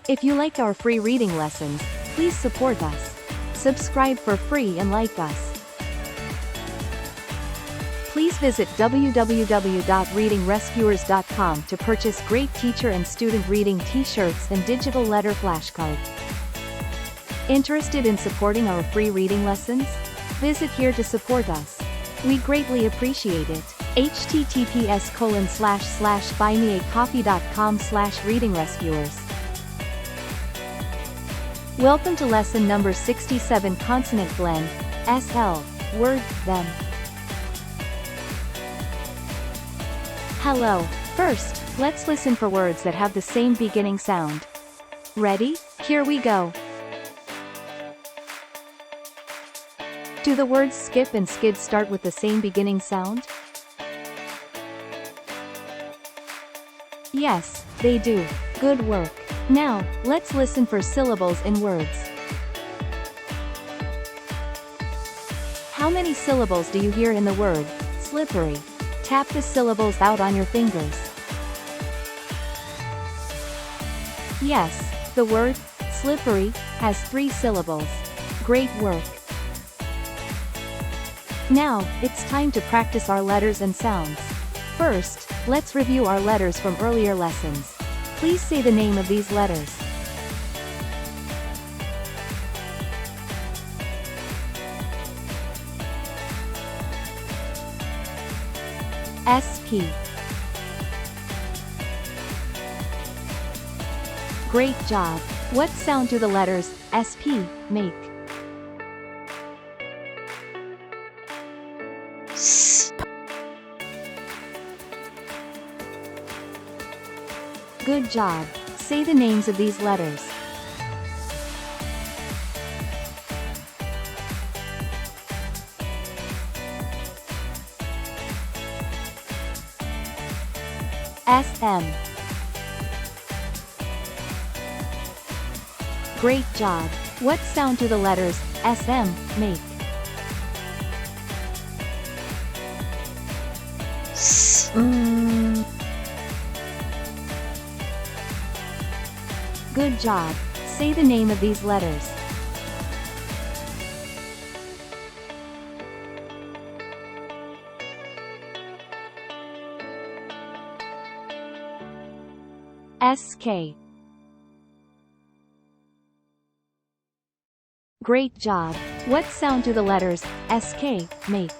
If you like our free reading lessons, please support us. Subscribe for free and like us. Please visit www.readingrescuers.com to purchase great teacher and student reading t-shirts and digital letter flashcards. Interested in supporting our free reading lessons? Visit here to support us. We greatly appreciate it. https://buymeacoffee.com/readingrescuers. Welcome to lesson number 67, Consonant Blend, SL, Word, Them. Hello. First, let's listen for words that have the same beginning sound. Ready? Here we go. Do the words skip and skid start with the same beginning sound? Yes, they do. Good work. Now, let's listen for syllables in words. How many syllables do you hear in the word slippery? Tap the syllables out on your fingers. Yes, the word slippery has 3 syllables. Great work. Now, it's time to practice our letters and sounds. First, let's review our letters from earlier lessons. Please say the name of these letters. SP. Great job. What sound do the letters SP make? S. Good job. Say the names of these letters. SM. Great job. What sound do the letters SM make? S. Good job. Say the name of these letters. SK. Great job. What sound do the letters SK make?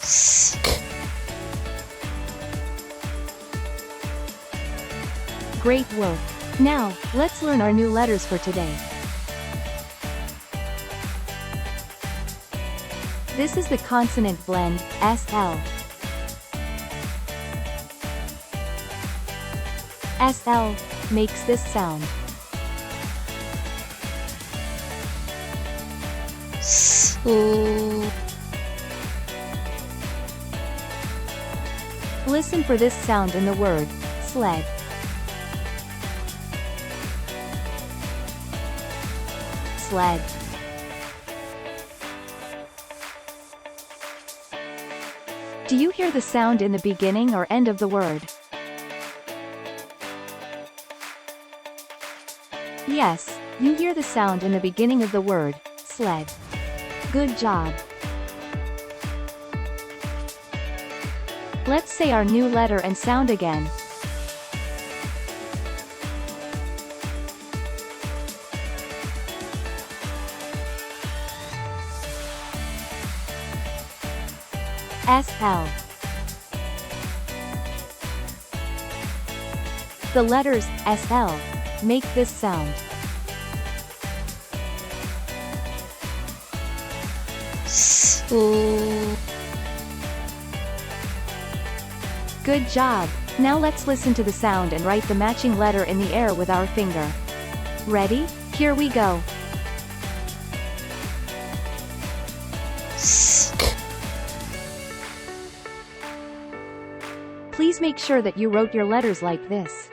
S. Great work. Now, let's learn our new letters for today. This is the consonant blend, SL. SL makes this sound. S. Listen for this sound in the word sled. Sled. Do you hear the sound in the beginning or end of the word? Yes, you hear the sound in the beginning of the word sled. Good job. Let's say our new letter and sound again. SL. The letters SL make this sound. S. Good job. Now let's listen to the sound and write the matching letter in the air with our finger. Ready? Here we go. S. Please make sure that you wrote your letters like this.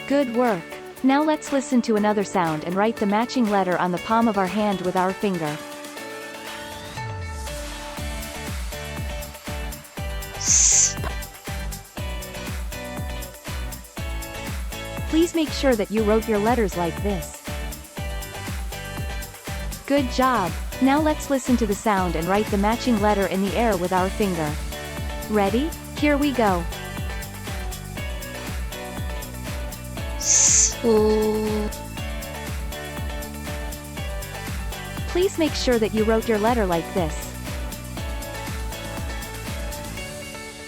Good work. Now let's listen to another sound and write the matching letter on the palm of our hand with our finger. S. Please make sure that you wrote your letters like this. Good job! Now let's listen to the sound and write the matching letter in the air with our finger. Ready? Here we go. S. Please make sure that you wrote your letter like this.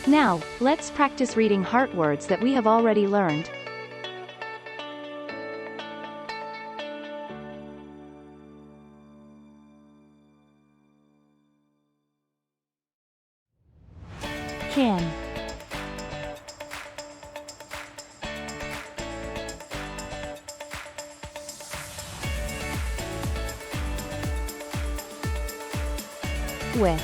Now, let's practice reading heart words that we have already learned. Can. With.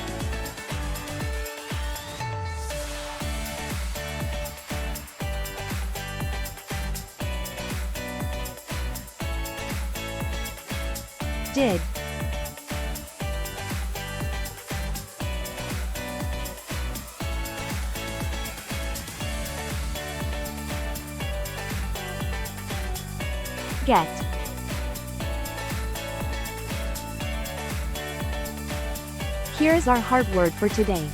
Did. Get. Here's our heart word for today.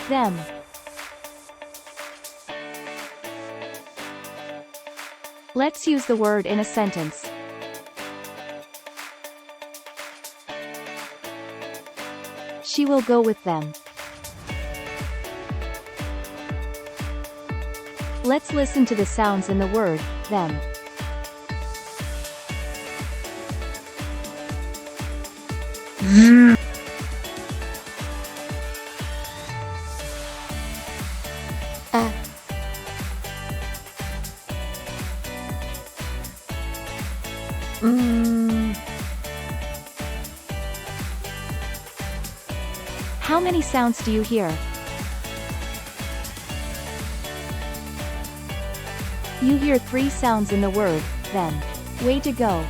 Them. Let's use the word in a sentence. She will go with them. Let's listen to the sounds in the word, them. How many sounds do you hear? You hear 3 sounds in the word, them. Way to go!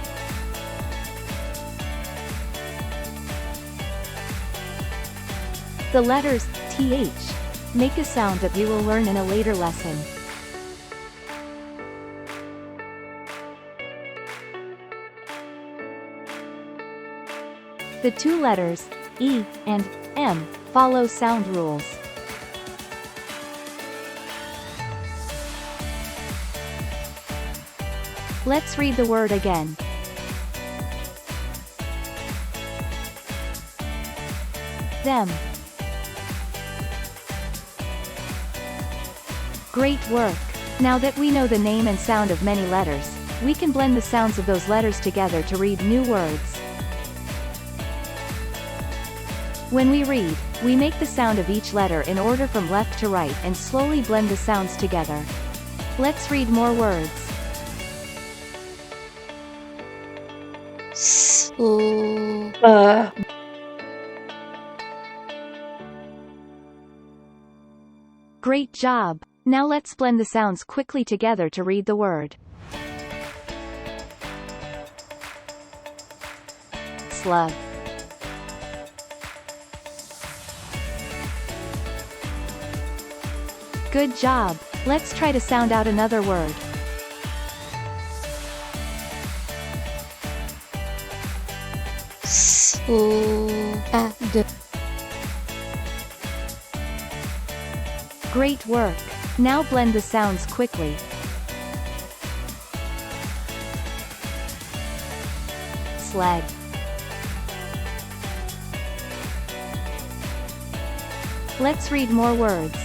The letters, th, make a sound that we will learn in a later lesson. The 2 letters, e and m, follow sound rules. Let's read the word again. Them. Great work! Now that we know the name and sound of many letters, we can blend the sounds of those letters together to read new words. When we read, we make the sound of each letter in order from left to right and slowly blend the sounds together. Let's read more words. Great job! Now let's blend the sounds quickly together to read the word. Slug. Good job! Let's try to sound out another word. Great work! Now blend the sounds quickly. Sled. Let's read more words.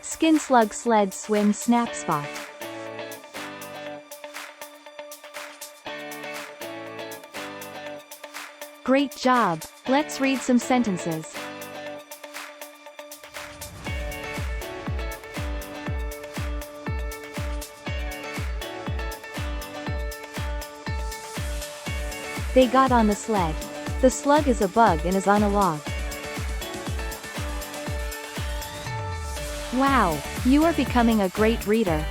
Skin, slug, sled, swim, snap, spot. Great job! Let's read some sentences. They got on the sled. The slug is a bug and is on a log. Wow! You are becoming a great reader.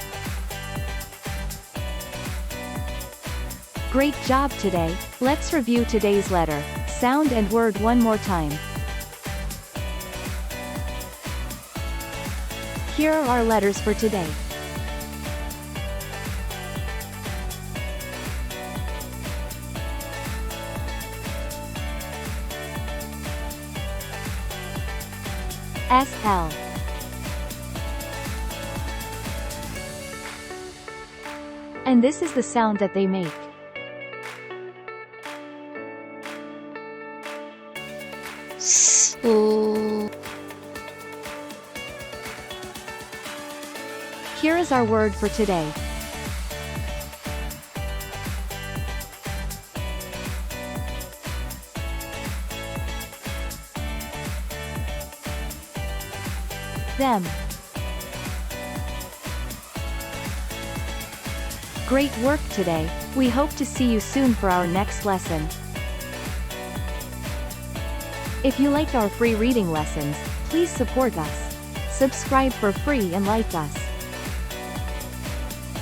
Great job today. Let's review today's letter, sound and word one more time. Here are our letters for today. SL. And this is the sound that they make. S. O. Here is our word for today. Them. Great work today. We hope to see you soon for our next lesson. If you like our free reading lessons, please support us. Subscribe for free and like us.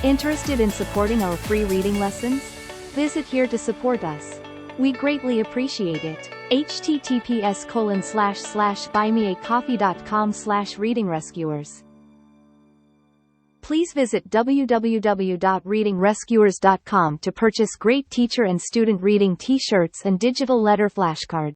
Interested in supporting our free reading lessons? Visit here to support us. We greatly appreciate it. https://buymeacoffee.com/readingrescuers. Please visit www.readingrescuers.com to purchase great teacher and student reading t-shirts and digital letter flashcard.